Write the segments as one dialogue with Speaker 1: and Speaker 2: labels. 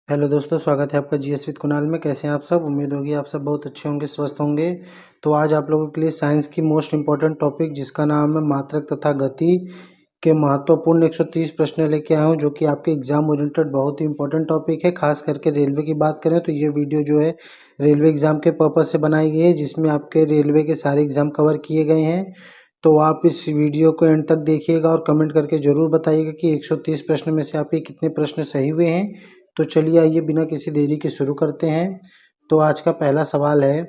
Speaker 1: Hello दोस्तों, स्वागत है आपका जीएस विद कुणाल में। कैसे हैं आप सब? उम्मीद होगी आप सब बहुत अच्छे होंगे, स्वस्थ होंगे। तो आज आप लोगों के लिए साइंस की मोस्ट इम्पॉर्टेंट टॉपिक जिसका नाम है मात्रक तथा गति के महत्वपूर्ण 130 प्रश्न लेके आया हूँ, जो कि आपके एग्जाम ओरिएंटेड बहुत ही इंपॉर्टेंट टॉपिक है। खास करके रेलवे की बात करें तो ये वीडियो जो है रेलवे एग्जाम के पर्पज़ से बनाई गई है, जिसमें आपके रेलवे के सारे एग्जाम कवर किए गए हैं। तो आप इस वीडियो को एंड तक देखिएगा और कमेंट करके ज़रूर बताइएगा कि 130 प्रश्न में से आपके कितने प्रश्न सही हुए हैं। तो चलिए आइए बिना किसी देरी के शुरू करते हैं। तो आज का पहला सवाल है,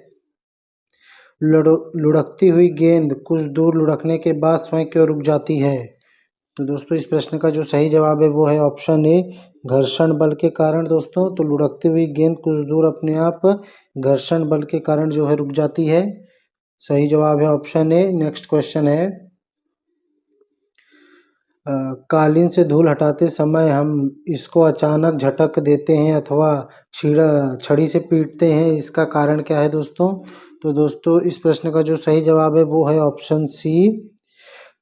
Speaker 1: लुढ़कती हुई गेंद कुछ दूर लुढ़कने के बाद स्वयं क्यों रुक जाती है? तो दोस्तों इस प्रश्न का जो सही जवाब है वो है ऑप्शन ए, घर्षण बल के कारण। दोस्तों तो लुढ़कती हुई गेंद कुछ दूर अपने आप घर्षण बल के कारण जो है रुक जाती है। सही जवाब है ऑप्शन ए। नेक्स्ट क्वेश्चन है, कालीन से धूल हटाते समय हम इसको अचानक झटक देते हैं अथवा छड़ी से पीटते हैं, इसका कारण क्या है दोस्तों? तो दोस्तों इस प्रश्न का जो सही जवाब है वो है ऑप्शन सी,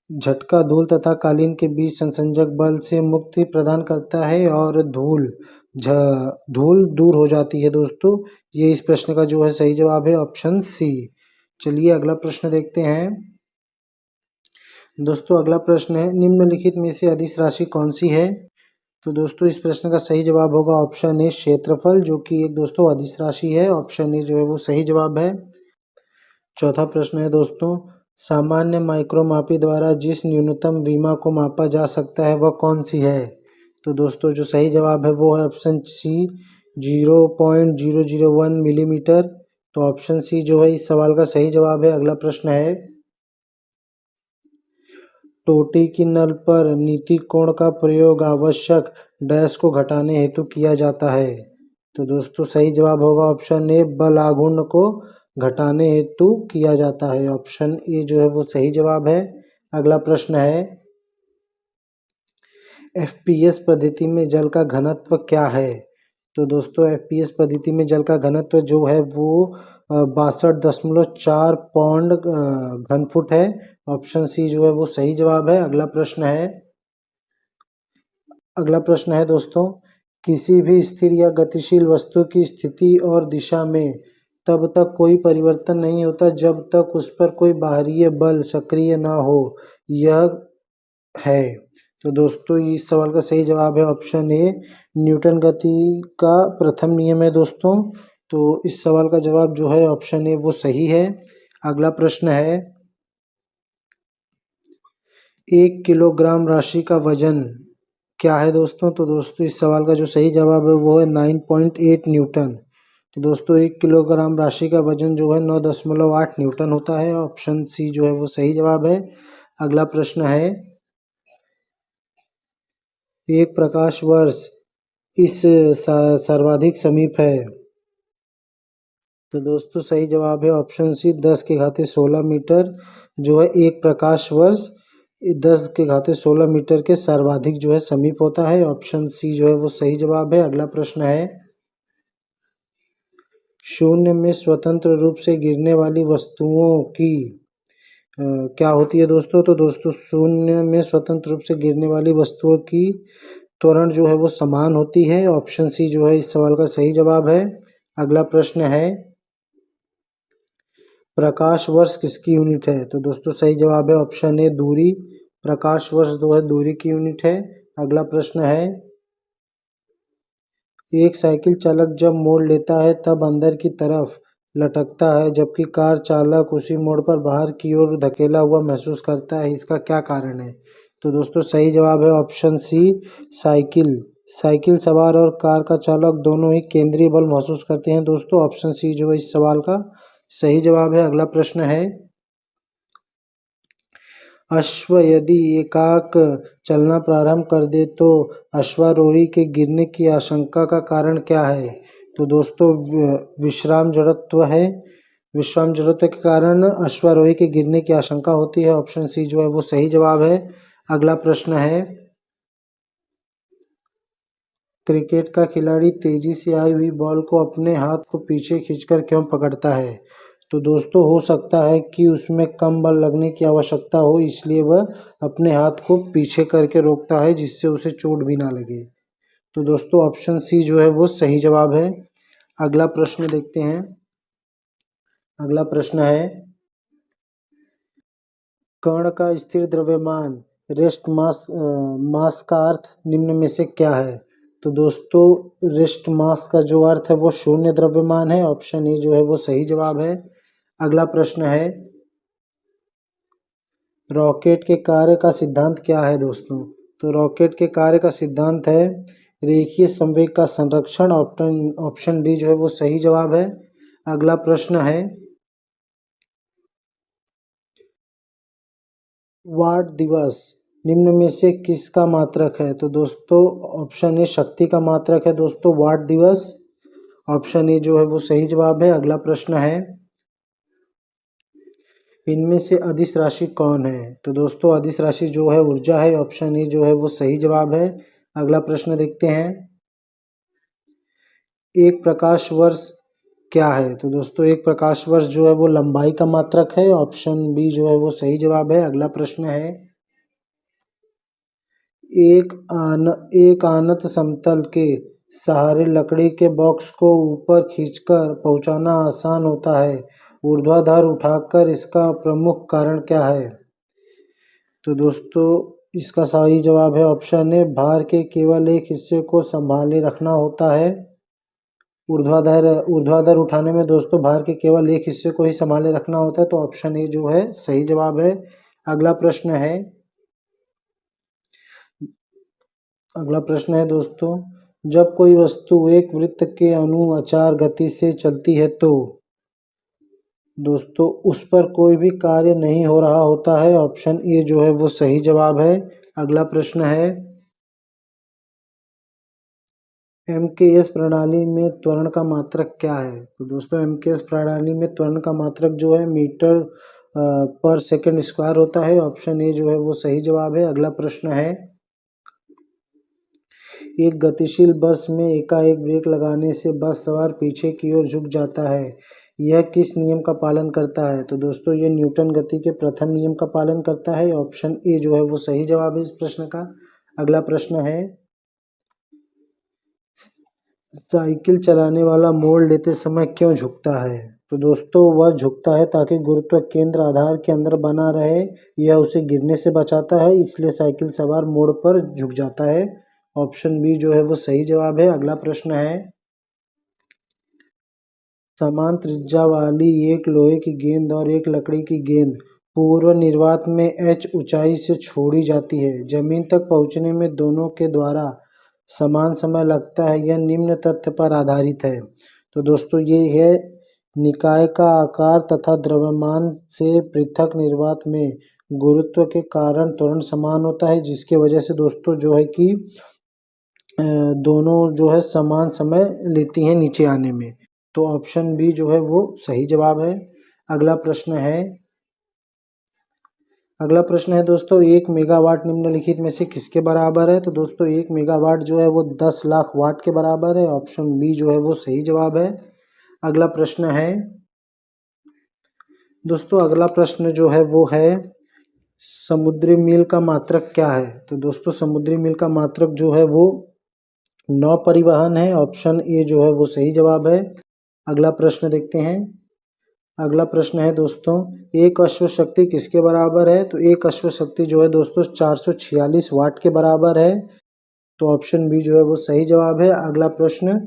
Speaker 1: झटका धूल तथा कालीन के बीच संसंजक बल से मुक्ति प्रदान करता है और धूल दूर हो जाती है। दोस्तों ये इस प्रश्न का जो है सही जवाब है ऑप्शन सी। चलिए अगला प्रश्न देखते हैं। दोस्तों अगला प्रश्न है, निम्नलिखित में से अदिश राशि कौन सी है? तो दोस्तों इस प्रश्न का सही जवाब होगा ऑप्शन ए, क्षेत्रफल, जो कि एक दोस्तों अदिश राशि है। ऑप्शन ए जो है वो सही जवाब है। चौथा प्रश्न है दोस्तों, सामान्य माइक्रोमापी द्वारा जिस न्यूनतम विमा को मापा जा सकता है वह कौन सी है? तो दोस्तों जो सही जवाब है वो है ऑप्शन सी, 0.001 मिलीमीटर। तो ऑप्शन सी जो है इस सवाल का सही जवाब है। अगला प्रश्न है, टोटी की नल पर नीति कोण का प्रयोग आवश्यक डैश को घटाने हेतु किया जाता है। तो दोस्तों सही जवाब होगा ऑप्शन ए, बल आघूर्ण को घटाने हेतु किया जाता है। ऑप्शन ए जो है वो सही जवाब है। अगला प्रश्न है, एफपीएस पद्धति में जल का घनत्व क्या है? तो दोस्तों एफपीएस पद्धति में जल का घनत्व जो है वो 62.4 पौंड घन फुट है। ऑप्शन सी जो है वो सही जवाब है। अगला प्रश्न है दोस्तों, किसी भी स्थिर या गतिशील वस्तु की स्थिति और दिशा में तब तक कोई परिवर्तन नहीं होता जब तक उस पर कोई बाहरी बल सक्रिय ना हो, यह है। तो दोस्तों इस सवाल का सही जवाब है ऑप्शन ए, न्यूटन गति का प्रथम नियम है दोस्तों। तो इस सवाल का जवाब जो है ऑप्शन ए वो सही है। अगला प्रश्न है, 1 किलोग्राम राशि का वजन क्या है दोस्तों? तो दोस्तों इस सवाल का जो सही जवाब है वो है 9.8 न्यूटन। तो दोस्तों 1 किलोग्राम राशि का वजन जो है 9.8 न्यूटन होता है। ऑप्शन सी जो है वो सही जवाब है। अगला प्रश्न है, एक प्रकाश वर्ष इस सर्वाधिक समीप है? तो दोस्तों सही जवाब है ऑप्शन सी, 10 के घाते 16 मीटर जो है एक प्रकाश वर्ष 10 के घाते 16 मीटर के सर्वाधिक जो है समीप होता है। ऑप्शन सी जो है वो सही जवाब है। अगला प्रश्न है, शून्य में स्वतंत्र रूप से गिरने वाली वस्तुओं की क्या होती है दोस्तों? तो दोस्तों शून्य में स्वतंत्र रूप से गिरने वाली वस्तुओं की त्वरण जो है वो समान होती है। ऑप्शन सी जो है इस सवाल का सही जवाब है। अगला प्रश्न है, प्रकाश वर्ष किसकी यूनिट है? तो दोस्तों सही जवाब है ऑप्शन ए, दूरी। प्रकाश वर्ष जो है दूरी की यूनिट है। अगला प्रश्न है, एक साइकिल चालक जब मोड़ लेता है तब अंदर की तरफ लटकता है, जबकि कार चालक उसी मोड़ पर बाहर की ओर धकेला हुआ महसूस करता है, इसका क्या कारण है? तो दोस्तों सही जवाब है ऑप्शन सी, साइकिल। साइकिल सवार और कार का चालक दोनों ही केंद्रीय बल महसूस करते हैं दोस्तों। ऑप्शन सी जो है इस सवाल का सही जवाब है। अगला प्रश्न है, अश्व यदि एकाक चलना प्रारंभ कर दे तो अश्वारोही के गिरने की आशंका का कारण क्या है? तो दोस्तों विश्राम जड़त्व है। विश्राम जड़त्व के कारण अश्वारोही के गिरने की आशंका होती है। ऑप्शन सी जो है वो सही जवाब है। अगला प्रश्न है, क्रिकेट का खिलाड़ी तेजी से आई हुई बॉल को अपने हाथ को पीछे खींचकर क्यों पकड़ता है? तो दोस्तों हो सकता है कि उसमें कम बल लगने की आवश्यकता हो, इसलिए वह अपने हाथ को पीछे करके रोकता है जिससे उसे चोट भी ना लगे। तो दोस्तों ऑप्शन सी जो है वो सही जवाब है। अगला प्रश्न देखते हैं। अगला प्रश्न है, कण का स्थिर द्रव्यमान रेस्ट मास का अर्थ निम्न में से क्या है? तो दोस्तों रेस्ट मास का जो अर्थ है वो शून्य द्रव्यमान है। ऑप्शन ए जो है वो सही जवाब है। अगला प्रश्न है, रॉकेट के कार्य का सिद्धांत क्या है दोस्तों? तो रॉकेट के कार्य का सिद्धांत है रेखीय संवेग का संरक्षण। ऑप्शन डी जो है वो सही जवाब है। अगला प्रश्न है, वाट दिवस निम्न में से किसका मात्रक है? तो दोस्तों ऑप्शन ए शक्ति का मात्रक है दोस्तों वाट दिवस। ऑप्शन ए जो है वो सही जवाब है। अगला प्रश्न है, इनमें से अदिश राशि कौन है? तो दोस्तों अदिश राशि जो है ऊर्जा है। ऑप्शन ए जो है वो सही जवाब है। अगला प्रश्न देखते हैं, एक प्रकाश वर्ष क्या है? तो दोस्तों एक प्रकाश वर्ष जो है वो लंबाई का मात्रक है। ऑप्शन बी जो है वो सही जवाब है। अगला प्रश्न है, एक आनत समतल के सहारे लकड़ी के बॉक्स को ऊपर खींचकर पहुंचाना आसान होता है, ऊर्ध्वाधर उठाकर इसका प्रमुख कारण क्या है? तो दोस्तों इसका सही जवाब है ऑप्शन ए, भार के केवल एक हिस्से को संभाले रखना होता है। ऊर्ध्वाधर उठाने में दोस्तों भार के केवल एक हिस्से को ही संभाले रखना होता है। तो ऑप्शन ए जो है सही जवाब है। अगला प्रश्न है, अगला प्रश्न है दोस्तों, जब कोई वस्तु एक वृत्त के अनुचार गति से चलती है तो दोस्तों उस पर कोई भी कार्य नहीं हो रहा होता है। ऑप्शन ए जो है वो सही जवाब है। अगला प्रश्न है, एमकेएस प्रणाली में त्वरण का मात्रक क्या है? तो दोस्तों एमकेएस प्रणाली में त्वरण का मात्रक जो है मीटर पर सेकंड स्क्वायर होता है। ऑप्शन ए जो है वो सही जवाब है। अगला प्रश्न है, एक गतिशील बस में एकाएक ब्रेक लगाने से बस सवार पीछे की ओर झुक जाता है, यह किस नियम का पालन करता है? तो दोस्तों ये न्यूटन गति के प्रथम नियम का पालन करता है। ऑप्शन ए जो है वो सही जवाब है इस प्रश्न का। अगला प्रश्न है, साइकिल चलाने वाला मोड़ लेते समय क्यों झुकता है? तो दोस्तों वह झुकता है ताकि गुरुत्व केंद्र आधार के अंदर बना रहे, यह उसे गिरने से बचाता है, इसलिए साइकिल सवार मोड़ पर झुक जाता है। ऑप्शन बी जो है वो सही जवाब है। अगला प्रश्न है, समान त्रिज्या वाली एक लोहे की गेंद और एक लकड़ी की गेंद पूर्व निर्वात में h ऊंचाई से छोड़ी जाती है, जमीन तक पहुंचने में दोनों के द्वारा समान समय लगता है, यह निम्न तथ्य पर आधारित है। तो दोस्तों ये है, निकाय का आकार तथा द्रव्यमान से पृथक निर्वात में गुरुत्व के कारण त्वरण समान होता है, जिसके वजह से दोस्तों जो है कि दोनों जो है समान समय लेती हैं नीचे आने में। तो ऑप्शन बी जो है वो सही जवाब है। अगला प्रश्न है, अगला प्रश्न है दोस्तों, 1 मेगावाट निम्नलिखित में से किसके बराबर है? तो दोस्तों 1 मेगावाट जो है वो 10 लाख वाट के बराबर है। ऑप्शन बी जो है वो सही जवाब है। अगला प्रश्न है दोस्तों, अगला प्रश्न जो है वो है, समुद्री मील का मात्रक क्या है? तो दोस्तों समुद्री मील का मात्रक जो है वो नौ परिवहन है। ऑप्शन ए जो है वो सही जवाब है। अगला प्रश्न देखते हैं। अगला प्रश्न है दोस्तों, एक अश्व शक्ति किसके बराबर है? तो एक अश्व शक्ति जो है दोस्तों 446 वाट के बराबर है। तो ऑप्शन बी जो है वो सही जवाब है। अगला प्रश्न,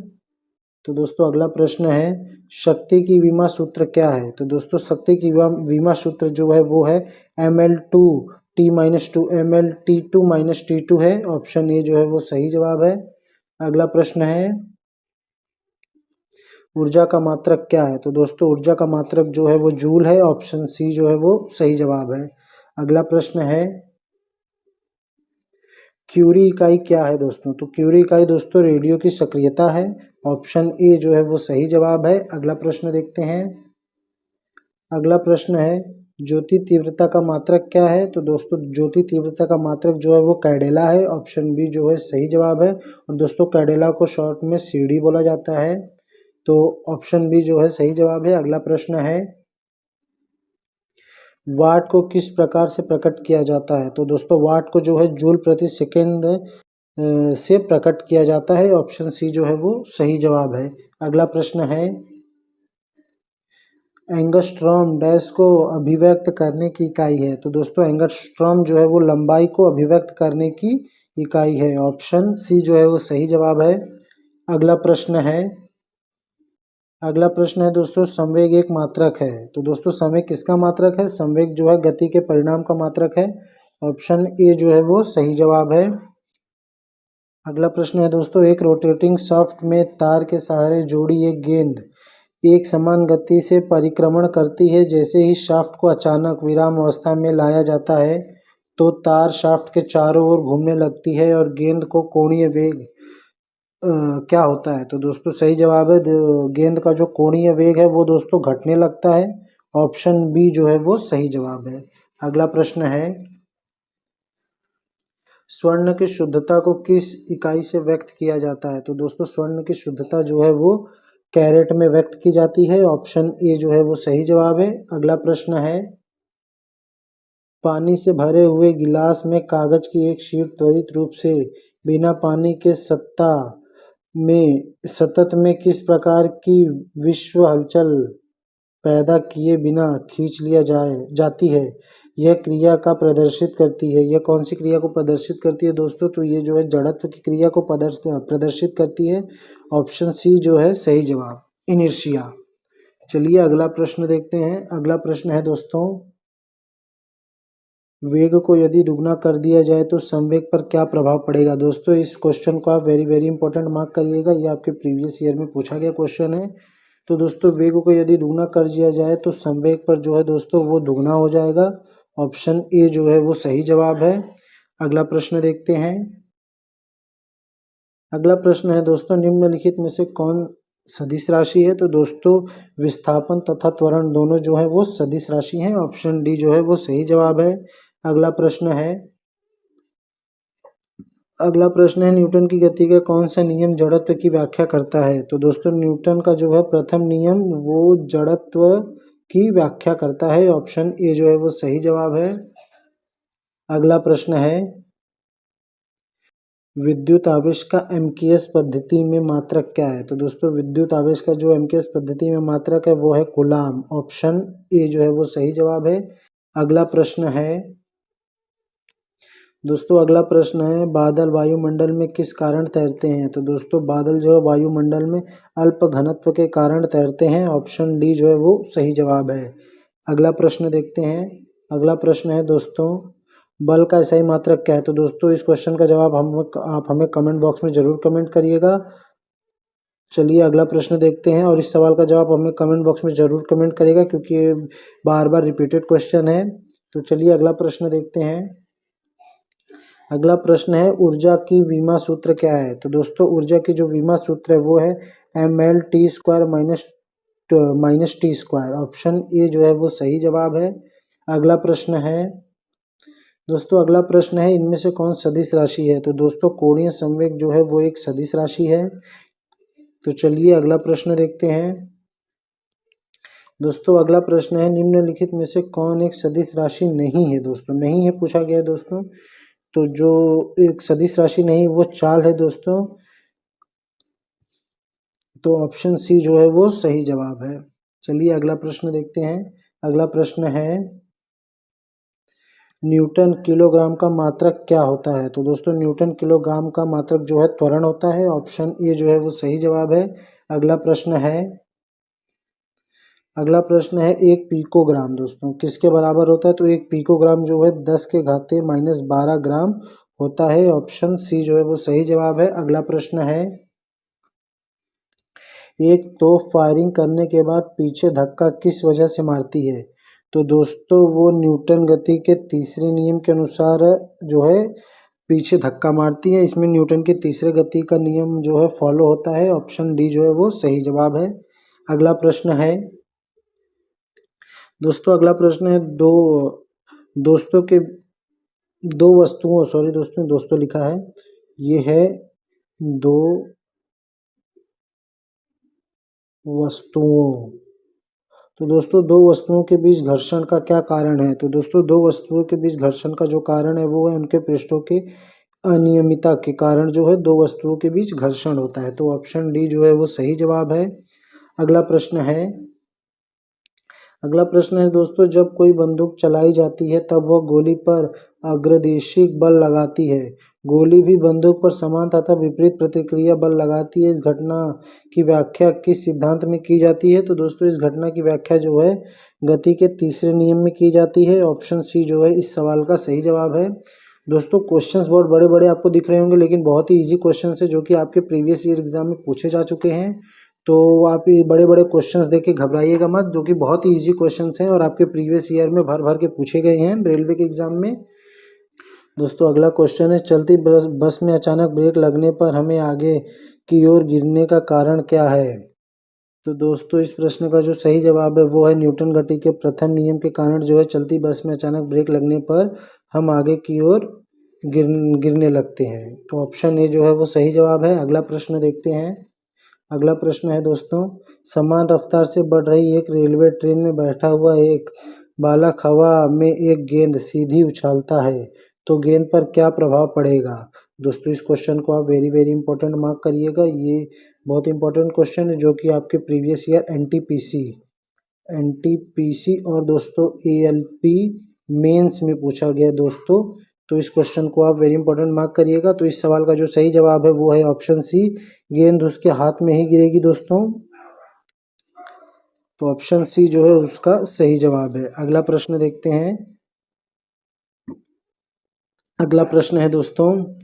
Speaker 1: तो दोस्तों अगला प्रश्न है, शक्ति की विमा सूत्र क्या है? तो दोस्तों शक्ति की विमा सूत्र जो है वो है ML2T-2 MLT2-T2 है। ऑप्शन ए जो है वो सही जवाब है। अगला प्रश्न है, ऊर्जा का मात्रक क्या है? तो दोस्तों ऊर्जा का मात्रक जो है वो जूल है। ऑप्शन सी जो है वो सही जवाब है। अगला प्रश्न है, क्यूरी इकाई क्या है दोस्तों? तो क्यूरी इकाई दोस्तों रेडियो की सक्रियता है। ऑप्शन ए जो है वो सही जवाब है। अगला प्रश्न देखते हैं। अगला प्रश्न है, ज्योति तीव्रता का मात्रक क्या है? तो दोस्तों ज्योति तीव्रता का मात्रक जो है वो कैडेला है। ऑप्शन बी जो है सही जवाब है। और दोस्तों कैडेला को शॉर्ट में सीडी बोला जाता है। तो ऑप्शन बी जो है सही जवाब है। अगला प्रश्न है, वाट को किस प्रकार से प्रकट किया जाता है? तो दोस्तों वाट को जो है जूल प्रति सेकंड से प्रकट किया जाता है। ऑप्शन सी जो है वो सही जवाब है। अगला प्रश्न है, एंगस्ट्रॉम डैश को अभिव्यक्त करने की इकाई है। तो दोस्तों एंगस्ट्रॉम जो है वो लंबाई को अभिव्यक्त करने की इकाई है। ऑप्शन सी जो है वो सही जवाब है। अगला प्रश्न है, अगला प्रश्न है दोस्तों, संवेग एक मात्रक है। तो दोस्तों संवेग किसका मात्रक है? संवेग जो है गति के परिणाम का मात्रक है। ऑप्शन ए जो है वो सही जवाब है। अगला प्रश्न है दोस्तों, एक रोटेटिंग शाफ्ट में तार के सहारे जोड़ी एक गेंद एक समान गति से परिक्रमण करती है। जैसे ही शाफ्ट को अचानक विराम अवस्था में लाया जाता है तो तार शाफ्ट के चारों ओर घूमने लगती है और गेंद को कोणीय वेग क्या होता है? तो दोस्तों सही जवाब है, गेंद का जो कोणीय वेग है वो दोस्तों घटने लगता है। ऑप्शन बी जो है वो सही जवाब है। अगला प्रश्न है, स्वर्ण की शुद्धता को किस इकाई से व्यक्त किया जाता है? तो दोस्तों स्वर्ण की शुद्धता जो है वो कैरेट में व्यक्त की जाती है। ऑप्शन ए जो है वो सही जवाब है। अगला प्रश्न है, पानी से भरे हुए गिलास में कागज की एक शीट त्वरित रूप से बिना पानी के सतत में किस प्रकार की विश्व हलचल पैदा किए बिना खींच लिया जाती है? यह क्रिया का प्रदर्शित करती है। यह कौन सी क्रिया को प्रदर्शित करती है दोस्तों? तो ये जो है जड़त्व की क्रिया को प्रदर्शित करती है। ऑप्शन सी जो है सही जवाब, इनर्शिया। चलिए अगला प्रश्न देखते हैं। अगला प्रश्न है दोस्तों, वेग को यदि दुगना कर दिया जाए तो संवेग पर क्या प्रभाव पड़ेगा? दोस्तों इस क्वेश्चन को आप वेरी वेरी इंपॉर्टेंट मार्क करिएगा। ये आपके प्रीवियस ईयर में पूछा गया क्वेश्चन है। तो दोस्तों वेग को यदि दुगना कर दिया जाए तो संवेग पर जो है दोस्तों वो दुगना हो जाएगा। ऑप्शन ए जो है वो सही जवाब है। अगला प्रश्न देखते हैं। अगला प्रश्न है दोस्तों, निम्नलिखित में से कौन सदिश राशि है? तो दोस्तों विस्थापन तथा त्वरण दोनों जो है वो सदिश राशि हैं। ऑप्शन डी जो है वो सही जवाब है। अगला प्रश्न है, अगला प्रश्न है, न्यूटन की गति का कौन सा नियम जड़त्व की व्याख्या करता है? तो दोस्तों न्यूटन का जो है प्रथम नियम वो जड़त्व की व्याख्या करता है। ऑप्शन ए जो है वो सही जवाब है। अगला प्रश्न है, विद्युत आवेश का एमकेएस पद्धति में मात्रक क्या है? तो दोस्तों विद्युत आवेश का जो एमकेएस पद्धति में मात्रक है वो है कूलाम। ऑप्शन ए जो है वो सही जवाब है। अगला प्रश्न है दोस्तों, अगला प्रश्न है, बादल वायुमंडल में किस कारण तैरते हैं? तो दोस्तों बादल जो है वायुमंडल में अल्प घनत्व के कारण तैरते हैं। ऑप्शन डी जो है वो सही जवाब है। अगला प्रश्न देखते हैं। अगला प्रश्न है दोस्तों, बल का सही मात्रक क्या है? तो दोस्तों इस क्वेश्चन का जवाब आप हमें कमेंट बॉक्स में जरूर कमेंट करिएगा। चलिए अगला प्रश्न देखते हैं और इस सवाल का जवाब हमें कमेंट बॉक्स में जरूर कमेंट करिएगा क्योंकि ये बार बार रिपीटेड क्वेश्चन है। तो चलिए अगला प्रश्न देखते हैं। अगला प्रश्न है, ऊर्जा की विमा सूत्र क्या है? तो दोस्तों ऊर्जा की जो विमा सूत्र है वो है mL² minus T square. Option A जो है वो सही जवाब है। अगला प्रश्न है दोस्तों, अगला प्रश्न है, इनमें से कौन सदिश राशि है? तो दोस्तों कोणीय संवेग जो है वो एक सदिश राशि है। तो चलिए अगला प्रश्न देखते हैं। दोस्तों अगला प्रश्न है, निम्नलिखित में से कौन एक सदिश राशि नहीं है? दोस्तों नहीं है पूछा गया है दोस्तों। तो जो एक सदिश राशि नहीं वो चाल है दोस्तों। तो ऑप्शन सी जो है वो सही जवाब है। चलिए अगला प्रश्न देखते हैं। अगला प्रश्न है, न्यूटन किलोग्राम का मात्रक क्या होता है? तो दोस्तों न्यूटन किलोग्राम का मात्रक जो है त्वरण होता है। ऑप्शन ए जो है वो सही जवाब है। अगला प्रश्न है, अगला प्रश्न है, एक पिकोग्राम दोस्तों किसके बराबर होता है? तो एक पिकोग्राम जो है 10⁻⁻12 ग्राम होता है। ऑप्शन सी जो है वो सही जवाब है। अगला प्रश्न है, एक तोप फायरिंग करने के बाद पीछे धक्का किस वजह से मारती है? तो दोस्तों वो न्यूटन गति के तीसरे नियम के अनुसार जो है पीछे धक्का मारती है। इसमें न्यूटन के तीसरे गति का नियम जो है फॉलो होता है। ऑप्शन डी जो है वो सही जवाब है। अगला प्रश्न है दोस्तों, अगला प्रश्न है, दोस्तों के दो वस्तुओं, सॉरी दोस्तों दोस्तों लिखा है, ये है दो वस्तुओं। तो दोस्तों दो वस्तुओं के बीच घर्षण का क्या कारण है? तो दोस्तों दो वस्तुओं के बीच घर्षण का जो कारण है वो है उनके पृष्ठों के अनियमितता के कारण जो है दो वस्तुओं के बीच घर्षण होता है। तो ऑप्शन डी जो है वो सही जवाब है। अगला प्रश्न है दोस्तों, जब कोई बंदूक चलाई जाती है तब वह गोली पर अग्रदिशिक बल लगाती है। गोली भी बंदूक पर समान तथा विपरीत प्रतिक्रिया बल लगाती है। इस घटना की व्याख्या किस सिद्धांत में की जाती है? तो दोस्तों इस घटना की व्याख्या जो है गति के तीसरे नियम में की जाती है। ऑप्शन सी जो है इस सवाल का सही जवाब है। दोस्तों क्वेश्चंस बहुत बड़े बड़े आपको दिख रहे होंगे, लेकिन बहुत ही इजी क्वेश्चंस है जो कि आपके प्रीवियस ईयर एग्जाम में पूछे जा चुके हैं। तो आप ये बड़े बड़े क्वेश्चंस देख के घबराइएगा मत, जो कि बहुत ही इजी क्वेश्चंस हैं और आपके प्रीवियस ईयर में भर भर के पूछे गए हैं रेलवे के एग्जाम में। दोस्तों अगला क्वेश्चन है, चलती बस में अचानक ब्रेक लगने पर हमें आगे की ओर गिरने का कारण क्या है? तो दोस्तों इस प्रश्न का जो सही जवाब है वो है न्यूटन गति के प्रथम नियम के कारण जो है चलती बस में अचानक ब्रेक लगने पर हम आगे की ओर गिरने लगते हैं। तो ऑप्शन ए जो है वो सही जवाब है। अगला प्रश्न देखते हैं। अगला प्रश्न है दोस्तों, समान रफ्तार से बढ़ रही एक रेलवे ट्रेन में बैठा हुआ एक बालक हवा में एक गेंद सीधी उछालता है तो गेंद पर क्या प्रभाव पड़ेगा? दोस्तों इस क्वेश्चन को आप वेरी वेरी इंपॉर्टेंट मार्क करिएगा। ये बहुत इंपॉर्टेंट क्वेश्चन है जो कि आपके प्रीवियस ईयर एनटीपीसी और दोस्तों एएलपी मेंस में पूछा गया दोस्तों। तो इस क्वेश्चन को आप वेरी इंपॉर्टेंट मार्क करिएगा। तो इस सवाल का जो सही जवाब है वो है ऑप्शन सी, गेंद उसके हाथ में ही गिरेगी दोस्तों। तो ऑप्शन सी जो है उसका सही जवाब है। अगला प्रश्न देखते हैं। अगला प्रश्न है दोस्तों,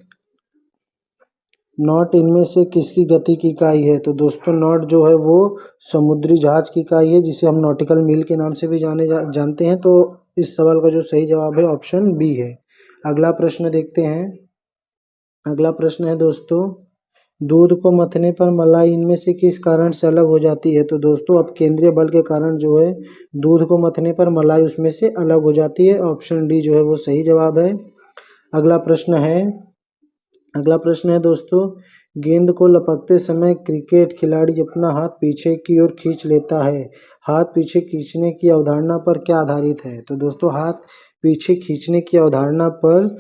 Speaker 1: नॉट इनमें से किसकी गति की इकाई है? तो दोस्तों नॉट जो है वो समुद्री जहाज की इकाई है, जिसे हम नॉटिकल मील के नाम से भी जानते हैं। तो इस सवाल का जो सही जवाब है ऑप्शन बी है। अगला प्रश्न देखते हैं। अगला प्रश्न है दोस्तों, दूध को मथने पर मलाई इनमें से किस कारण से अलग हो जाती है? तो दोस्तों अब केंद्रीय बल के कारण जो है दूध को मथने पर मलाई उसमें से अलग हो जाती है। ऑप्शन डी जो है वो सही जवाब है। अगला प्रश्न है दोस्तों, गेंद को लपकते समय क्रिकेट खिलाड़ी अपना हाथ पीछे की ओर खींच लेता है। हाथ पीछे खींचने की अवधारणा पर क्या आधारित है? तो दोस्तों हाथ पीछे खींचने की अवधारणा पर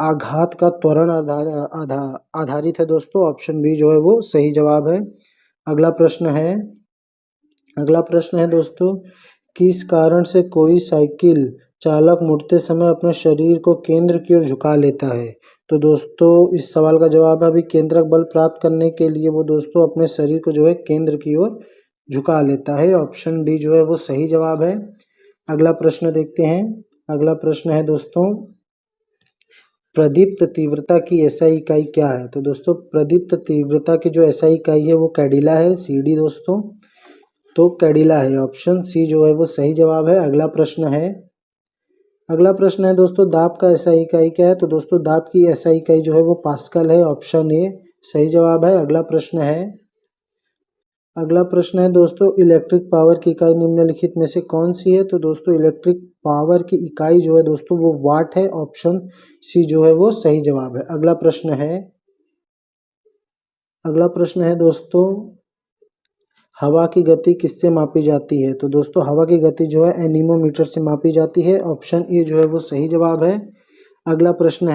Speaker 1: आघात का त्वरण आधारित है दोस्तों। ऑप्शन बी जो है वो सही जवाब है। अगला प्रश्न है दोस्तों, किस कारण से कोई साइकिल चालक मुड़ते समय अपने शरीर को केंद्र की ओर झुका लेता है? तो दोस्तों इस सवाल का जवाब है अभी केंद्रक बल प्राप्त करने के लिए वो दोस्तों अपने शरीर को जो है केंद्र की ओर झुका लेता है। ऑप्शन डी जो है वो सही जवाब है। अगला प्रश्न देखते हैं। अगला प्रश्न है दोस्तों, प्रदीप्त तीव्रता की एसआई इकाई क्या है? तो दोस्तों प्रदीप्त तीव्रता की जो एसआई इकाई है वो कैडिला है, सीडी दोस्तों। तो कैडिला है, ऑप्शन सी जो है वो सही जवाब है। अगला प्रश्न है दोस्तों, दाब का एसआई इकाई क्या है? तो दोस्तों दाब की एसआई इकाई जो है वो पास्कल है। ऑप्शन ए सही जवाब है। अगला प्रश्न है दोस्तों, इलेक्ट्रिक पावर की इकाई निम्नलिखित में से कौन सी है? तो दोस्तों इलेक्ट्रिक पावर की इकाई जो है दोस्तों वो वाट है। ऑप्शन सी जो है वो सही जवाब है। अगला प्रश्न है दोस्तों, हवा की गति किससे मापी जाती है? तो दोस्तों हवा की गति जो है एनीमोमीटर से मापी जाती है। ऑप्शन ए जो है वो सही जवाब है। अगला प्रश्न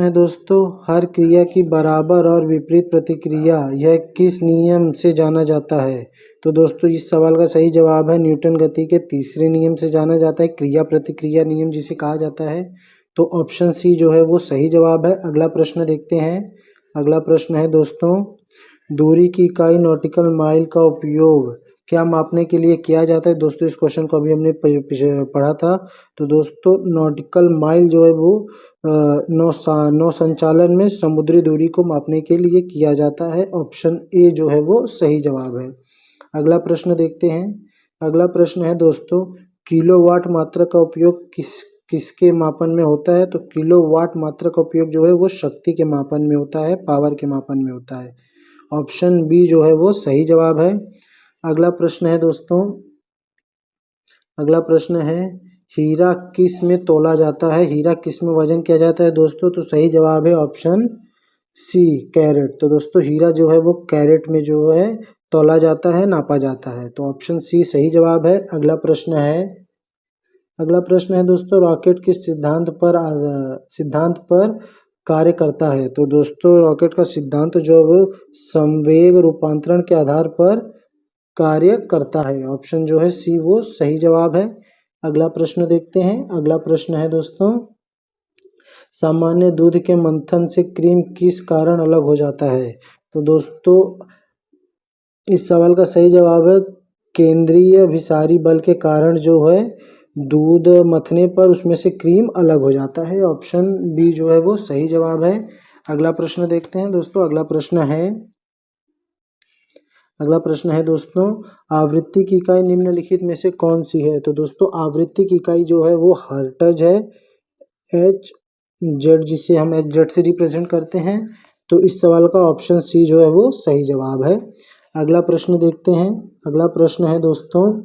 Speaker 1: है दोस्तों, हर क्रिया की बराबर और विपरीत प्रतिक्रिया यह किस नियम से जाना जाता है? तो दोस्तों इस सवाल का सही जवाब है न्यूटन गति के तीसरे नियम से जाना जाता है, क्रिया प्रतिक्रिया नियम जिसे कहा जाता है। तो ऑप्शन सी जो है वो सही जवाब है। अगला प्रश्न देखते हैं। अगला प्रश्न है दोस्तों, दूरी की इकाई नॉटिकल माइल का उपयोग क्या मापने के लिए किया जाता है? दोस्तों इस क्वेश्चन को अभी हमने पढ़ा था। तो दोस्तों नॉटिकल माइल जो है वो नौ संचालन में समुद्री दूरी को मापने के लिए किया जाता है। ऑप्शन ए जो है वो सही जवाब है। अगला प्रश्न देखते हैं। अगला प्रश्न है दोस्तों, किलोवाट मात्रा का उपयोग किसके मापन में होता है? तो किलोवाट मात्रा का उपयोग जो है वो शक्ति के मापन में होता है, पावर के मापन में होता है। ऑप्शन बी जो है वो सही जवाब है। अगला प्रश्न है दोस्तों, हीरा किस में तोला जाता है? हीरा किस में वजन किया जाता है दोस्तों? तो सही जवाब है ऑप्शन सी, कैरेट। तो दोस्तों हीरा जो है वो कैरेट में जो है तोला जाता है, नापा जाता है। तो ऑप्शन सी सही जवाब है। अगला प्रश्न अगला प्रश्न है दोस्तों, रॉकेट किस सिद्धांत पर कार्य करता है? तो दोस्तों रॉकेट का सिद्धांत जो है वो संवेग रूपांतरण के आधार पर कार्य करता है। ऑप्शन जो है सी वो सही जवाब है। अगला प्रश्न देखते हैं। अगला प्रश्न है दोस्तों, सामान्य दूध के मंथन से क्रीम किस कारण अलग हो जाता है? तो दोस्तों इस सवाल का सही जवाब है केंद्रीय अभिसारी बल के कारण जो है दूध मथने पर उसमें से क्रीम अलग हो जाता है। ऑप्शन बी जो है वो सही जवाब है। अगला प्रश्न देखते हैं दोस्तों। अगला प्रश्न है दोस्तों, आवृत्ति की इकाई निम्नलिखित में से कौन सी है? तो दोस्तों आवृत्ति की इकाई जो है वो हर्ट्ज है, एच जेड, जिसे हम एच जेड से रिप्रेजेंट करते हैं। तो इस सवाल का ऑप्शन सी जो है वो सही जवाब है। अगला प्रश्न देखते हैं। अगला प्रश्न है दोस्तों,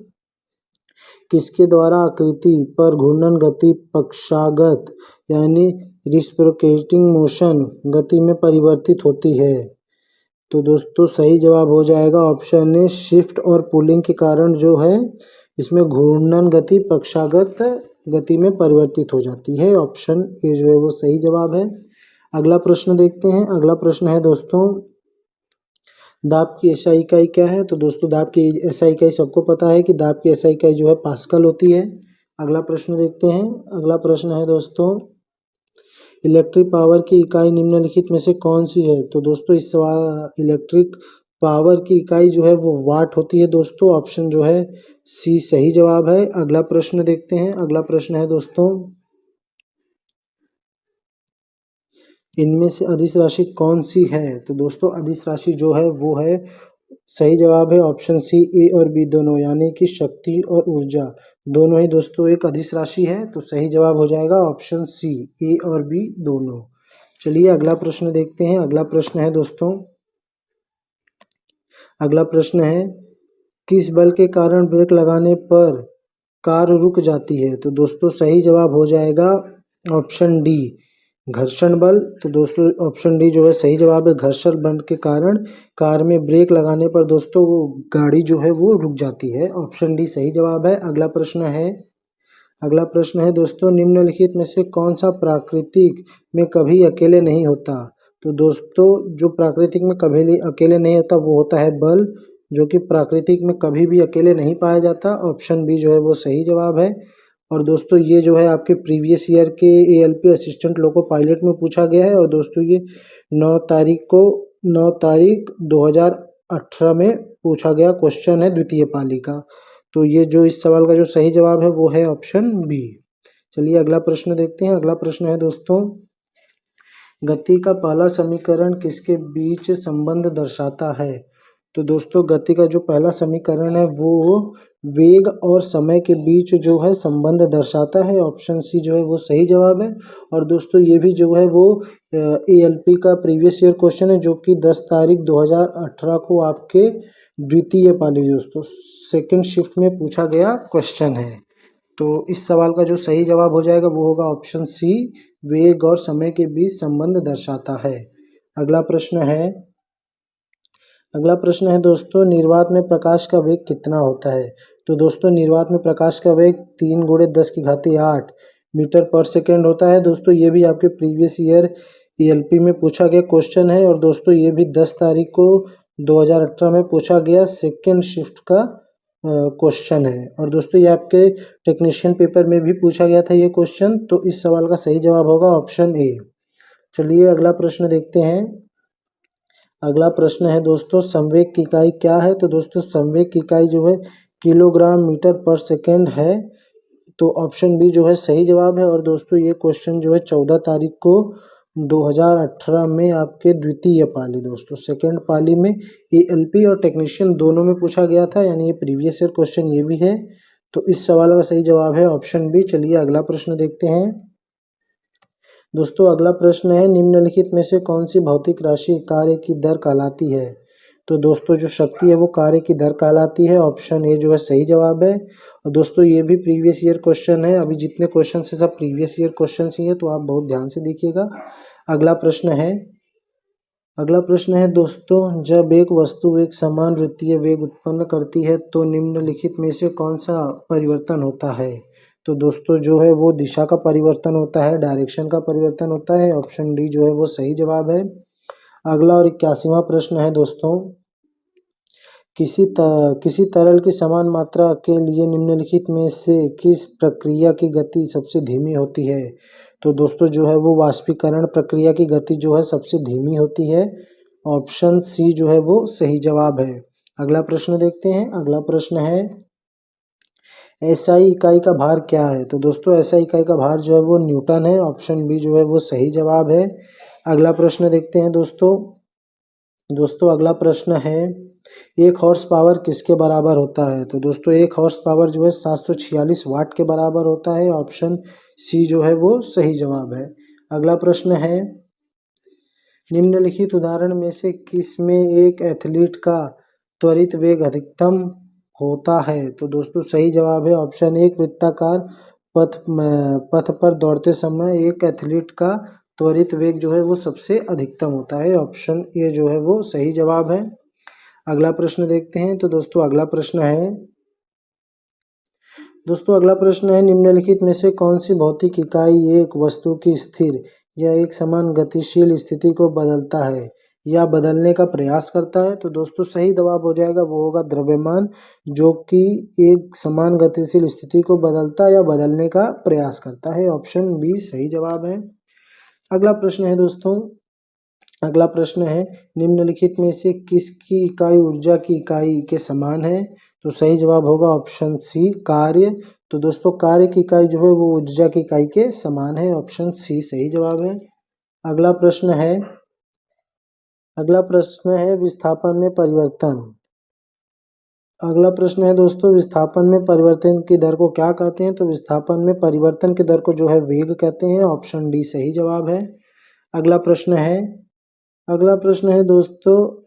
Speaker 1: किसके द्वारा आकृति पर घूर्णन गति पक्षागत यानी रिस्प्रोकेटिंग मोशन गति में परिवर्तित होती है? तो दोस्तों सही जवाब हो जाएगा ऑप्शन ए, शिफ्ट और पुलिंग के कारण जो है इसमें घूर्णन गति पक्षागत गति में परिवर्तित हो जाती है। ऑप्शन ए जो है वो सही जवाब है। अगला प्रश्न देखते हैं। अगला प्रश्न है दोस्तों, दाब की एसआई इकाई क्या है? तो दोस्तों दाब की एसआई इकाई सबको पता है कि दाब की एसआई इकाई जो है पास्कल होती है। अगला प्रश्न देखते हैं। अगला प्रश्न है दोस्तों, इलेक्ट्रिक पावर की इकाई निम्नलिखित में से कौन सी है? तो दोस्तों इस सवाल इलेक्ट्रिक पावर की इकाई जो है वो वाट होती है दोस्तों। ऑप्शन जो है सी सही जवाब है। अगला प्रश्न देखते हैं। अगला प्रश्न है दोस्तों, इनमें से अदिश राशि कौन सी है? तो दोस्तों अदिश राशि जो है वो है, सही जवाब है ऑप्शन सी, ए और बी दोनों, यानी कि शक्ति और ऊर्जा दोनों ही दोस्तों एक अदिश राशि है। तो सही जवाब हो जाएगा ऑप्शन सी, ए और बी दोनों। चलिए अगला प्रश्न देखते हैं। अगला प्रश्न है दोस्तों, अगला प्रश्न है, किस बल के कारण ब्रेक लगाने पर कार रुक जाती है? तो दोस्तों सही जवाब हो जाएगा ऑप्शन डी, घर्षण बल। तो दोस्तों ऑप्शन डी जो है सही जवाब है। घर्षण बल के कारण कार में ब्रेक लगाने पर दोस्तों वो गाड़ी जो है वो रुक जाती है। ऑप्शन डी सही जवाब है। अगला प्रश्न है दोस्तों, निम्नलिखित में से कौन सा प्राकृतिक में कभी अकेले नहीं होता? तो दोस्तों जो प्राकृतिक में कभी अकेले नहीं होता वो होता है बल, जो कि प्राकृतिक में कभी भी अकेले नहीं पाया जाता। ऑप्शन बी जो है वो सही जवाब है। और दोस्तों ये जो है आपके प्रीवियस ईयर के एएलपी असिस्टेंट लोको पायलट में पूछा गया है। और दोस्तों ये 9 तारीख 2018 में पूछा गया क्वेश्चन है, द्वितीय पाली का। तो ये जो इस सवाल का जो सही जवाब है वो है ऑप्शन बी। चलिए अगला प्रश्न देखते हैं। अगला प्रश्न है दोस्तों, गति का पहला समीकरण किसके बीच संबंध दर्शाता है? तो दोस्तों गति का जो पहला समीकरण है वो वेग और समय के बीच जो है संबंध दर्शाता है। ऑप्शन सी जो है वो सही जवाब है। और दोस्तों ये भी जो है वो एएलपी का प्रीवियस ईयर क्वेश्चन है, जो कि 10 तारीख 2018 को आपके द्वितीय पाली दोस्तों सेकंड शिफ्ट में पूछा गया क्वेश्चन है। तो इस सवाल का जो सही जवाब हो जाएगा वो होगा ऑप्शन सी, वेग और समय के बीच संबंध दर्शाता है। अगला प्रश्न है दोस्तों, निर्वात में प्रकाश का वेग कितना होता है? तो दोस्तों निर्वात में प्रकाश का वेग 3 × 10⁸ मीटर पर सेकेंड होता है। दोस्तों ये भी आपके प्रीवियस ईयर ईएलपी में पूछा गया क्वेश्चन है। और दोस्तों ये भी 10 तारीख को 2018 में पूछा गया सेकेंड शिफ्ट का क्वेश्चन है। और दोस्तों ये आपके टेक्नीशियन पेपर में भी पूछा गया था ये क्वेश्चन। तो इस सवाल का सही जवाब होगा ऑप्शन ए। चलिए अगला प्रश्न देखते हैं। अगला प्रश्न है दोस्तों, संवेग की इकाई क्या है? तो दोस्तों संवेग की इकाई जो है किलोग्राम मीटर पर सेकेंड है। तो ऑप्शन बी जो है सही जवाब है। और दोस्तों ये क्वेश्चन जो है 14 तारीख को 2018 में आपके द्वितीय पाली दोस्तों सेकेंड पाली में एएलपी और टेक्नीशियन दोनों में पूछा गया था, यानी ये प्रीवियस ईयर क्वेश्चन ये भी है। तो इस सवाल का सही जवाब है ऑप्शन बी। चलिए अगला प्रश्न देखते हैं। दोस्तों अगला प्रश्न है, निम्नलिखित में से कौन सी भौतिक राशि कार्य की दर कहलाती है? तो दोस्तों जो शक्ति है वो कार्य की दर कहलाती है। ऑप्शन ए जो है सही जवाब है। और दोस्तों ये भी प्रीवियस ईयर क्वेश्चन है। अभी जितने क्वेश्चन है सब प्रीवियस ईयर क्वेश्चन ही है, तो आप बहुत ध्यान से देखिएगा। अगला प्रश्न है दोस्तों, जब एक वस्तु एक समान वृत्तीय वेग उत्पन्न करती है तो निम्नलिखित में से कौन सा परिवर्तन होता है? तो दोस्तों जो है वो दिशा का परिवर्तन होता है, डायरेक्शन का परिवर्तन होता है। ऑप्शन डी जो है वो सही जवाब है। अगला और 81वां प्रश्न है दोस्तों, किसी तरल की समान मात्रा के लिए निम्नलिखित में से किस प्रक्रिया की गति सबसे धीमी होती है? तो दोस्तों जो है वो वाष्पीकरण प्रक्रिया की गति जो है सबसे धीमी होती है। ऑप्शन सी जो है वो सही जवाब है। अगला प्रश्न देखते हैं। अगला प्रश्न है, एसआई इकाई का भार क्या है? तो दोस्तों एसआई इकाई का भार जो है वो न्यूटन है। ऑप्शन बी जो है वो सही जवाब है। अगला प्रश्न देखते हैं दोस्तों अगला प्रश्न है, एक हॉर्स पावर किसके बराबर होता है? तो दोस्तों एक हॉर्स पावर जो है 746 वाट के बराबर होता है। ऑप्शन सी जो है वो सही जवाब है। अगला प्रश्न है, निम्नलिखित उदाहरण में से किस में एक एथलीट का त्वरित वेग अधिकतम होता है? तो दोस्तों सही जवाब है ऑप्शन एक, वृत्ताकार पथ पर दौड़ते समय एक एथलीट का त्वरित वेग जो है वो सबसे अधिकतम होता है। ऑप्शन ए जो है वो सही जवाब है। अगला प्रश्न देखते हैं। तो दोस्तों अगला प्रश्न है, निम्नलिखित में से कौन सी भौतिक इकाई एक वस्तु की स्थिर या एक समान गतिशील स्थिति को बदलता है या बदलने का प्रयास करता है? तो दोस्तों सही जवाब हो जाएगा वो होगा द्रव्यमान, जो कि एक समान गतिशील स्थिति को बदलता या बदलने का प्रयास करता है। ऑप्शन बी सही जवाब है। अगला प्रश्न है दोस्तों, अगला प्रश्न है, निम्नलिखित में से किसकी इकाई ऊर्जा की इकाई के समान है? तो सही जवाब होगा ऑप्शन सी, कार्य। तो दोस्तों कार्य की इकाई जो है वो ऊर्जा की इकाई के समान है। ऑप्शन सी सही जवाब है। अगला प्रश्न है, विस्थापन में परिवर्तन। अगला प्रश्न है दोस्तों, विस्थापन में परिवर्तन की दर को क्या कहते हैं? तो विस्थापन में परिवर्तन की दर को जो है वेग कहते हैं। ऑप्शन डी सही जवाब है। अगला प्रश्न है दोस्तों,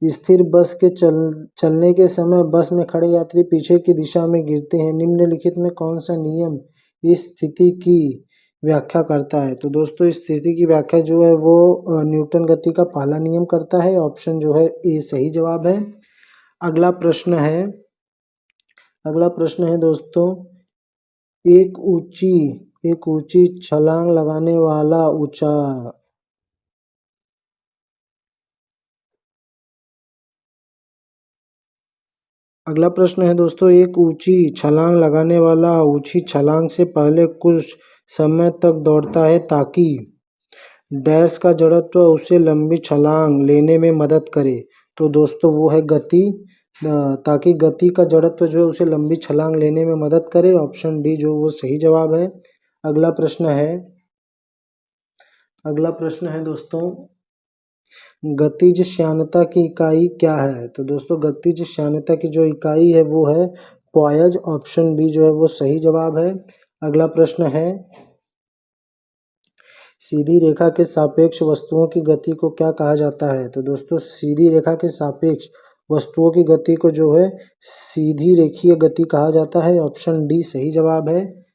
Speaker 1: स्थिर बस के चलने के समय बस में खड़े यात्री पीछे की दिशा में गिरते हैं। निम्नलिखित में कौन सा नियम इस स्थिति की व्याख्या करता है? तो दोस्तों इस स्थिति की व्याख्या जो है वो न्यूटन गति का पहला नियम करता है। ऑप्शन जो है ए सही जवाब है। अगला प्रश्न है दोस्तों, एक ऊंची छलांग लगाने वाला अगला प्रश्न है दोस्तों, एक ऊंची छलांग लगाने वाला ऊंची छलांग से पहले कुछ समय तक दौड़ता है ताकि डैश का जड़त्व उसे लंबी छलांग लेने में मदद करे। तो दोस्तों वो है गति, ताकि गति का जड़त्व जो है उसे लंबी छलांग लेने में मदद करे। ऑप्शन डी जो वो सही जवाब है। अगला प्रश्न है दोस्तों, गतिज श्यानता की इकाई क्या है? तो दोस्तों गतिज श्यानता की जो इकाई है वो है पॉयज। ऑप्शन बी जो है वो सही जवाब है। अगला प्रश्न है, सीधी रेखा के सापेक्ष वस्तुओं की गति को क्या कहा जाता है? तो दोस्तों सीधी रेखा के सापेक्ष वस्तुओं की गति को जो है सीधी रेखीय गति कहा जाता है। ऑप्शन डी सही जवाब है।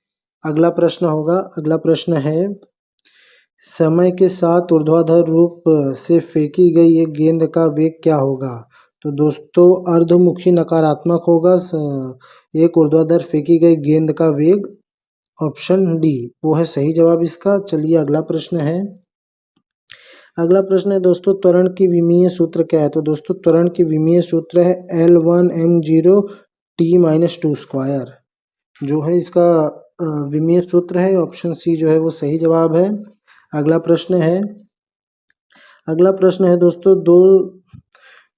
Speaker 1: अगला प्रश्न है, समय के साथ ऊर्ध्वाधर रूप से फेंकी गई एक गेंद का वेग क्या होगा? तो दोस्तों अर्धमुखी नकारात्मक होगा एक ऊर्ध्वाधर फेंकी गई गेंद का वेग। ऑप्शन डी वो है सही जवाब इसका। चलिए अगला प्रश्न है दोस्तों, त्वरण की विमीय सूत्र क्या है? तो दोस्तों त्वरण की विमीय सूत्र है L1m0 t-2 स्क्वायर, जो है इसका विमीय सूत्र है। ऑप्शन सी जो है वो सही जवाब है। अगला प्रश्न है दोस्तों,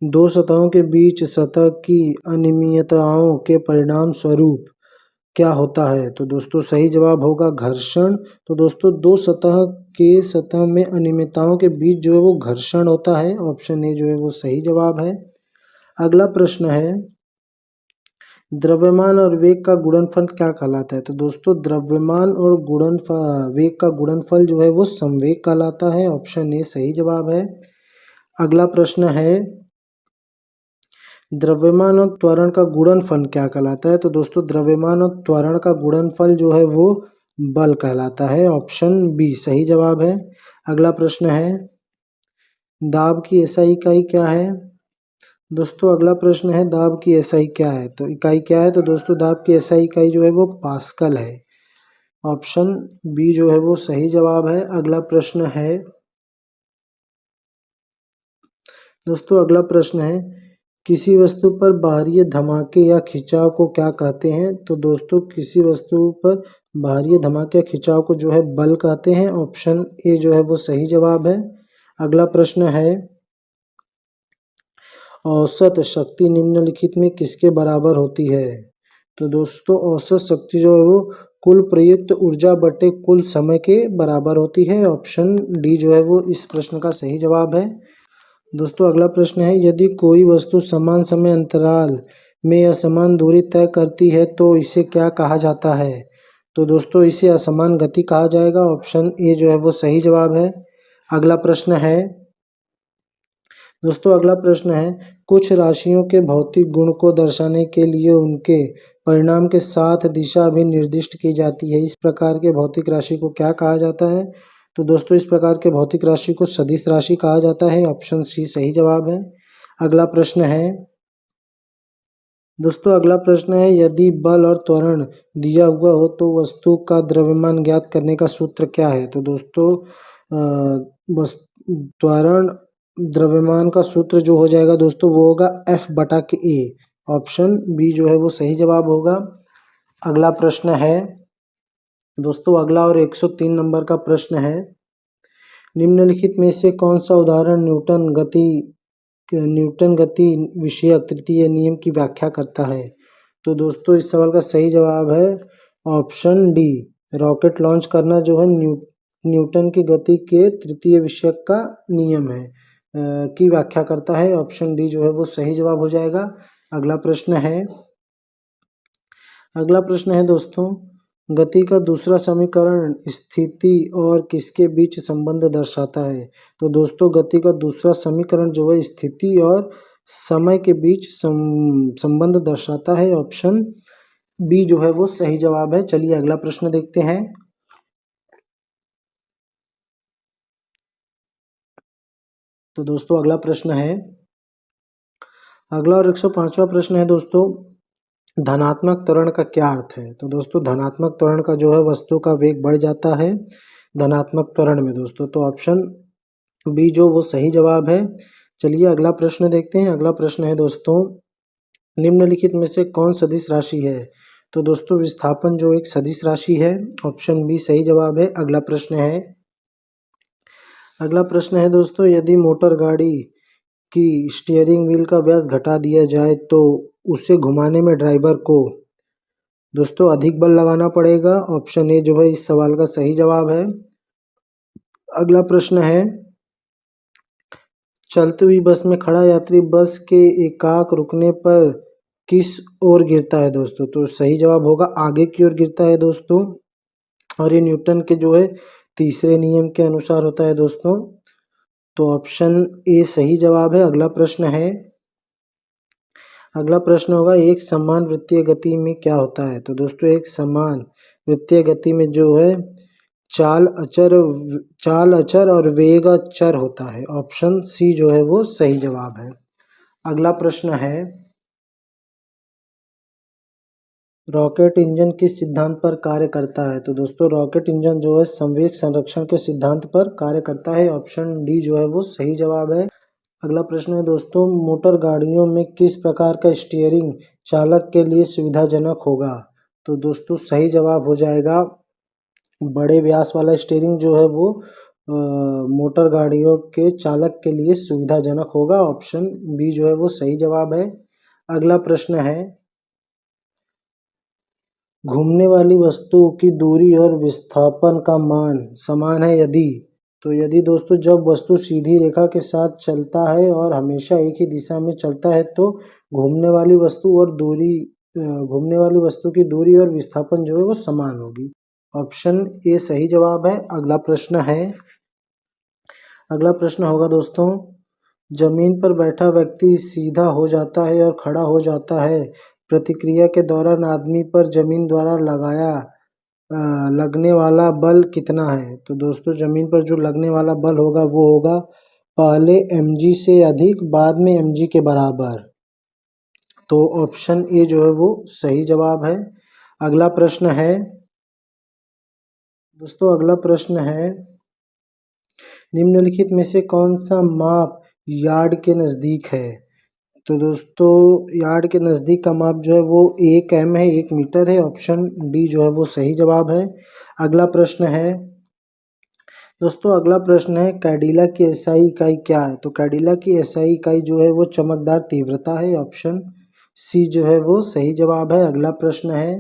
Speaker 1: दो सतहों के बीच सतह की अनियमितताओं के परिणाम स्वरूप क्या होता है? तो दोस्तों सही जवाब होगा घर्षण। तो दोस्तों दो सतह में अनियमितताओं के बीच जो है वो घर्षण होता है। ऑप्शन ए जो है वो सही जवाब है। अगला प्रश्न है, द्रव्यमान और वेग का गुणनफल क्या कहलाता है? तो दोस्तों द्रव्यमान और वेग का गुणनफल जो है वो संवेग कहलाता है। ऑप्शन ए सही जवाब है। अगला प्रश्न है, द्रव्यमान और त्वरण का गुणनफल क्या कहलाता है? तो दोस्तों द्रव्यमान और त्वरण का गुणनफल जो है वो बल कहलाता है। ऑप्शन बी सही जवाब है। अगला प्रश्न है, दाब की एसआई इकाई क्या है? दोस्तों अगला प्रश्न है दाब की एसआई क्या है? तो इकाई क्या है? तो दोस्तों दाब की एसआई इकाई जो है वो पास्कल है। ऑप्शन बी जो है वो सही जवाब है। अगला प्रश्न है दोस्तों अगला प्रश्न है किसी वस्तु पर बाहरी धमाके या खिंचाव को क्या कहते हैं? तो दोस्तों किसी वस्तु पर बाहरी धमाके या खिंचाव को जो है बल कहते हैं। ऑप्शन ए जो है वो सही जवाब है। अगला प्रश्न है औसत शक्ति निम्नलिखित में किसके बराबर होती है? तो दोस्तों औसत शक्ति जो है वो कुल प्रयुक्त ऊर्जा बटे कुल समय के बराबर होती है। ऑप्शन डी जो है वो इस प्रश्न का सही जवाब है। दोस्तों अगला प्रश्न है यदि कोई वस्तु समान समय अंतराल में असमान दूरी तय करती है तो इसे क्या कहा जाता है? तो दोस्तों इसे असमान गति कहा जाएगा। ऑप्शन ए जो है वो सही जवाब है। अगला प्रश्न है दोस्तों अगला प्रश्न है कुछ राशियों के भौतिक गुण को दर्शाने के लिए उनके परिणाम के साथ दिशा भी निर्दिष्ट की जाती है। इस प्रकार के भौतिक राशि को क्या कहा जाता है? तो दोस्तों इस प्रकार के भौतिक राशि को सदिश राशि कहा जाता है। ऑप्शन सी सही जवाब है। अगला प्रश्न है दोस्तों अगला प्रश्न है यदि बल और त्वरण दिया हुआ हो तो वस्तु का द्रव्यमान ज्ञात करने का सूत्र क्या है? तो दोस्तों त्वरण द्रव्यमान का सूत्र जो हो जाएगा दोस्तों वो होगा F बटा के ए। ऑप्शन बी जो है वो सही जवाब होगा। अगला प्रश्न है दोस्तों अगला और 103 नंबर का प्रश्न है निम्नलिखित में से कौन सा उदाहरण न्यूटन गति विषयक तृतीय नियम की व्याख्या करता है? तो दोस्तों इस सवाल का सही जवाब है ऑप्शन डी। रॉकेट लॉन्च करना जो है न्यूटन की गति के तृतीय विषयक का नियम है की व्याख्या करता है। ऑप्शन डी जो है वो सही जवाब हो जाएगा। अगला प्रश्न है दोस्तों गति का दूसरा समीकरण स्थिति और किसके बीच संबंध दर्शाता है? तो दोस्तों गति का दूसरा समीकरण जो है स्थिति और समय के बीच संबंध दर्शाता है। ऑप्शन बी जो है वो सही जवाब है। चलिए अगला प्रश्न देखते हैं। तो दोस्तों अगला प्रश्न है अगला और 105वां प्रश्न है दोस्तों धनात्मक त्वरण का क्या अर्थ है? तो दोस्तों धनात्मक त्वरण का जो है वस्तु का वेग बढ़ जाता है धनात्मक त्वरण में दोस्तों। तो ऑप्शन बी जो वो सही जवाब है। चलिए अगला प्रश्न देखते हैं। अगला प्रश्न है दोस्तों निम्नलिखित में से कौन सदिश राशि है? तो दोस्तों विस्थापन जो एक सदिश राशि है। ऑप्शन बी सही जवाब है। अगला प्रश्न है दोस्तों यदि मोटर गाड़ी की स्टीयरिंग व्हील का व्यास घटा दिया जाए तो उसे घुमाने में ड्राइवर को दोस्तों अधिक बल लगाना पड़ेगा। ऑप्शन ए जो है इस सवाल का सही जवाब है। अगला प्रश्न है चलती हुई बस में खड़ा यात्री बस के एकाक रुकने पर किस ओर गिरता है दोस्तों? तो सही जवाब होगा आगे की ओर गिरता है दोस्तों और ये न्यूटन के जो है तीसरे नियम के अनुसार होता है दोस्तों। तो ऑप्शन ए सही जवाब है। अगला प्रश्न होगा एक समान वृत्तीय गति में क्या होता है? तो दोस्तों एक समान वृत्तीय गति में जो है चाल अचर और वेग अचर होता है। ऑप्शन सी जो है वो सही जवाब है। अगला प्रश्न है रॉकेट इंजन किस सिद्धांत पर कार्य करता है? तो दोस्तों रॉकेट इंजन जो है संवेग संरक्षण के सिद्धांत पर कार्य करता है। ऑप्शन डी जो है वो सही जवाब है। अगला प्रश्न है दोस्तों मोटर गाड़ियों में किस प्रकार का स्टीयरिंग चालक के लिए सुविधाजनक होगा? तो दोस्तों सही जवाब हो जाएगा बड़े व्यास वाला स्टीयरिंग जो है वो मोटर गाड़ियों के चालक के लिए सुविधाजनक होगा। ऑप्शन बी जो है वो सही जवाब है। अगला प्रश्न है घूमने वाली वस्तु की दूरी और विस्थापन का मान समान है यदि दोस्तों जब वस्तु सीधी रेखा के साथ चलता है और हमेशा एक ही दिशा में चलता है तो घूमने वाली वस्तु की दूरी और विस्थापन जो है वो समान होगी। ऑप्शन ए सही जवाब है। अगला प्रश्न होगा दोस्तों जमीन पर बैठा व्यक्ति सीधा हो जाता है और खड़ा हो जाता है प्रतिक्रिया के दौरान आदमी पर जमीन द्वारा लगने वाला बल कितना है? तो दोस्तों जमीन पर जो लगने वाला बल होगा वो होगा पहले mg से अधिक बाद में mg के बराबर। तो ऑप्शन ए जो है वो सही जवाब है। अगला प्रश्न है दोस्तों, अगला प्रश्न है निम्नलिखित में से कौन सा माप यार्ड के नज़दीक है। तो दोस्तों यार्ड के नज़दीक का माप जो है वो 1 m है, 1 मीटर है। ऑप्शन डी जो है वो सही जवाब है। अगला प्रश्न है दोस्तों, अगला प्रश्न है कैडिला की एसआई इकाई क्या है। तो कैडिला की एसआई इकाई जो है वो चमकदार तीव्रता है। ऑप्शन सी जो है वो सही जवाब है। अगला प्रश्न है,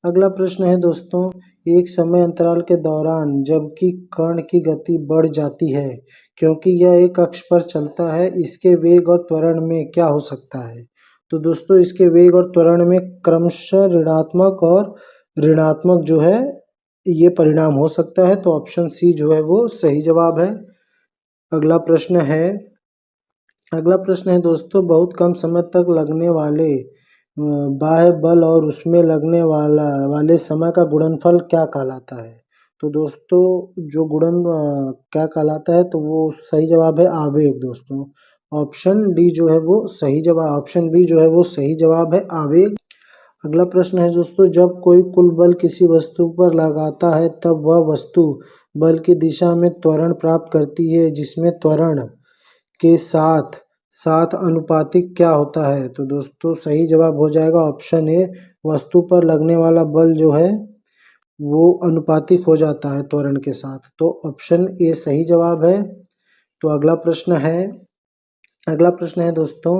Speaker 1: अगला प्रश्न है दोस्तों, एक समय अंतराल के दौरान जबकि कण की गति बढ़ जाती है क्योंकि यह एक अक्ष पर चलता है, इसके वेग और त्वरण में क्या हो सकता है। तो दोस्तों इसके वेग और त्वरण में क्रमशः ऋणात्मक और ऋणात्मक जो है ये परिणाम हो सकता है। तो ऑप्शन सी जो है वो सही जवाब है। अगला प्रश्न है, अगला प्रश्न है दोस्तों, बहुत कम समय तक लगने वाले बाह्य बल और उसमें लगने वाले समय का गुणनफल क्या कहलाता है। तो दोस्तों जो क्या कहलाता है, तो वो सही जवाब है आवेग दोस्तों। ऑप्शन डी जो है वो सही जवाब, ऑप्शन बी जो है वो सही जवाब है आवेग। अगला प्रश्न है दोस्तों, जब कोई कुल बल किसी वस्तु पर लगाता है तब वह वस्तु बल की दिशा में त्वरण प्राप्त करती है, जिसमें त्वरण के साथ साथ अनुपातिक क्या होता है। तो दोस्तों सही जवाब हो जाएगा ऑप्शन ए, वस्तु पर लगने वाला बल जो है वो अनुपातिक हो जाता है त्वरण के साथ। तो ऑप्शन ए सही जवाब है। तो अगला प्रश्न है दोस्तों,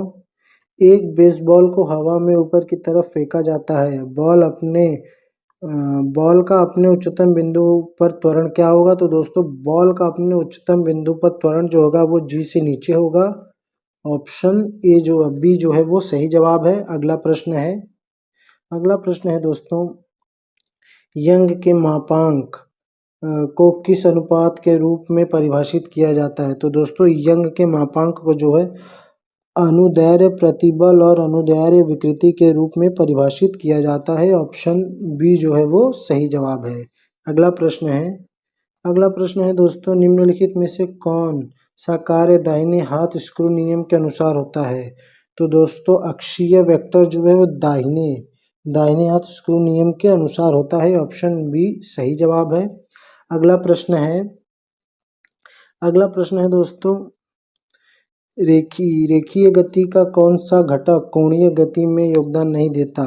Speaker 1: एक बेसबॉल को हवा में ऊपर की तरफ फेंका जाता है, बॉल का अपने उच्चतम बिंदु पर त्वरण क्या होगा। तो दोस्तों बॉल का अपने उच्चतम बिंदु पर त्वरण जो होगा वो जी से नीचे होगा। ऑप्शन ए जो बी जो है वो सही जवाब है। अगला प्रश्न है, अगला प्रश्न है दोस्तों, यंग के मापांक को किस अनुपात के रूप में परिभाषित किया जाता है। तो दोस्तों यंग के मापांक को जो है अनुदैर्ध्य प्रतिबल और अनुदैर्ध्य विकृति के रूप में परिभाषित किया जाता है। ऑप्शन बी जो है वो सही जवाब है। अगला प्रश्न है, अगला प्रश्न है दोस्तों, निम्नलिखित में से कौन सा कार्य दाहिने हाथ स्क्रू नियम के अनुसार होता है। तो दोस्तों अक्षीय वेक्टर जो है वो दाहिने दाहिने हाथ स्क्रू नियम के अनुसार होता है। ऑप्शन बी सही जवाब है। अगला प्रश्न है, अगला प्रश्न है दोस्तों, रेखीय गति का कौन सा घटक कोणीय गति में योगदान नहीं देता।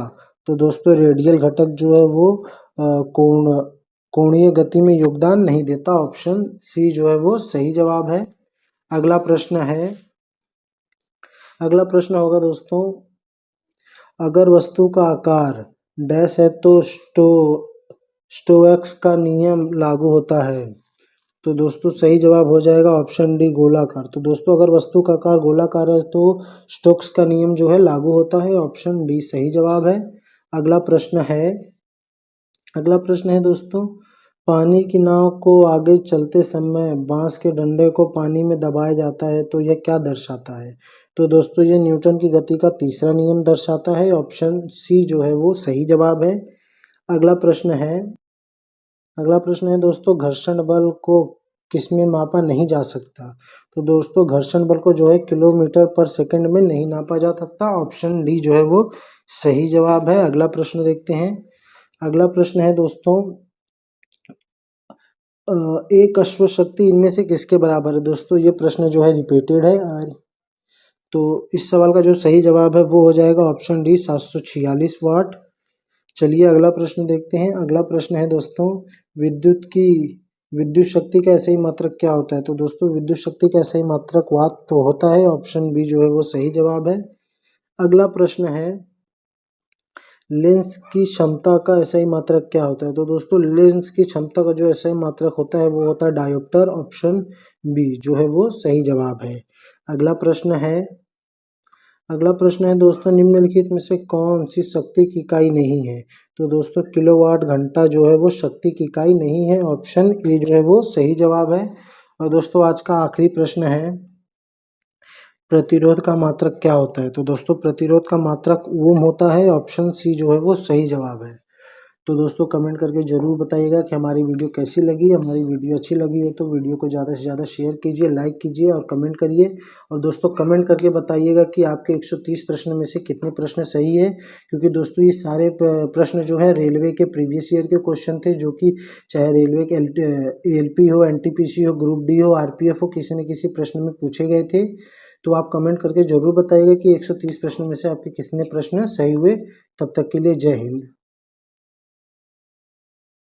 Speaker 1: तो दोस्तों रेडियल घटक जो है वो कोणीय गति में योगदान नहीं देता। ऑप्शन सी जो है वो सही जवाब है। अगला प्रश्न है, अगला प्रश्न होगा दोस्तों, अगर वस्तु का आकार डैश है तो स्टोक्स का नियम लागू होता है। तो दोस्तों सही जवाब हो जाएगा ऑप्शन डी गोलाकार। तो दोस्तों अगर वस्तु का आकार गोलाकार है तो स्टोक्स का नियम जो है लागू होता है। ऑप्शन डी सही जवाब है। अगला प्रश्न है, अगला प्रश्न है दोस्तों, पानी की नाव को आगे चलते समय बांस के डंडे को पानी में दबाया जाता है, तो यह क्या दर्शाता है। तो दोस्तों ये न्यूटन की गति का तीसरा नियम दर्शाता है। ऑप्शन सी जो है वो सही जवाब है। अगला प्रश्न है, अगला प्रश्न है दोस्तों, घर्षण बल को किसमें मापा नहीं जा सकता। तो दोस्तों घर्षण बल को जो है किलोमीटर पर सेकंड में नहीं नापा जा सकता। ऑप्शन डी जो है वो सही जवाब है। अगला प्रश्न देखते हैं, अगला प्रश्न है दोस्तों, एक अश्व शक्ति इनमें से किसके बराबर है। दोस्तों ये प्रश्न जो है रिपीटेड है, तो इस सवाल का जो सही जवाब है वो हो जाएगा ऑप्शन डी 746 वाट। चलिए अगला प्रश्न देखते हैं। अगला प्रश्न है दोस्तों, विद्युत शक्ति का ऐसे ही मात्रक क्या होता है। तो दोस्तों विद्युत शक्ति का ऐसे ही मात्रक वाट तो होता है। ऑप्शन बी जो है वो सही जवाब है। अगला प्रश्न है, लेंस की क्षमता का ऐसा ही मात्रक क्या होता है। तो दोस्तों लेंस की क्षमता का जो ऐसा ही मात्रक होता है वो होता है डायोप्टर। ऑप्शन बी जो है वो सही जवाब है। अगला प्रश्न है, अगला प्रश्न है दोस्तों, निम्नलिखित में से कौन सी शक्ति की इकाई नहीं है। तो दोस्तों किलोवाट घंटा जो है वो शक्ति की इकाई नहीं है। ऑप्शन ए जो है वो सही जवाब है। और दोस्तों आज का आखिरी प्रश्न है, प्रतिरोध का मात्रक क्या होता है। तो दोस्तों प्रतिरोध का मात्रक ओम होता है। ऑप्शन सी जो है वो सही जवाब है। तो दोस्तों कमेंट करके ज़रूर बताइएगा कि हमारी वीडियो कैसी लगी। हमारी वीडियो अच्छी लगी हो तो वीडियो को ज़्यादा से ज़्यादा शेयर कीजिए, लाइक कीजिए और कमेंट करिए। और दोस्तों कमेंट करके बताइएगा कि आपके 130 प्रश्न में से कितने प्रश्न सही है, क्योंकि दोस्तों ये सारे प्रश्न जो है रेलवे के प्रीवियस ईयर के क्वेश्चन थे, जो कि चाहे रेलवे के एलपी हो, एनटीपीसी हो, ग्रुप डी हो, आरपीएफ हो, किसी न किसी प्रश्न में पूछे गए थे। तो आप कमेंट करके ज़रूर बताइएगा कि 130 प्रश्न में से आपके कितने प्रश्न सही हुए। तब तक के लिए जय हिंद।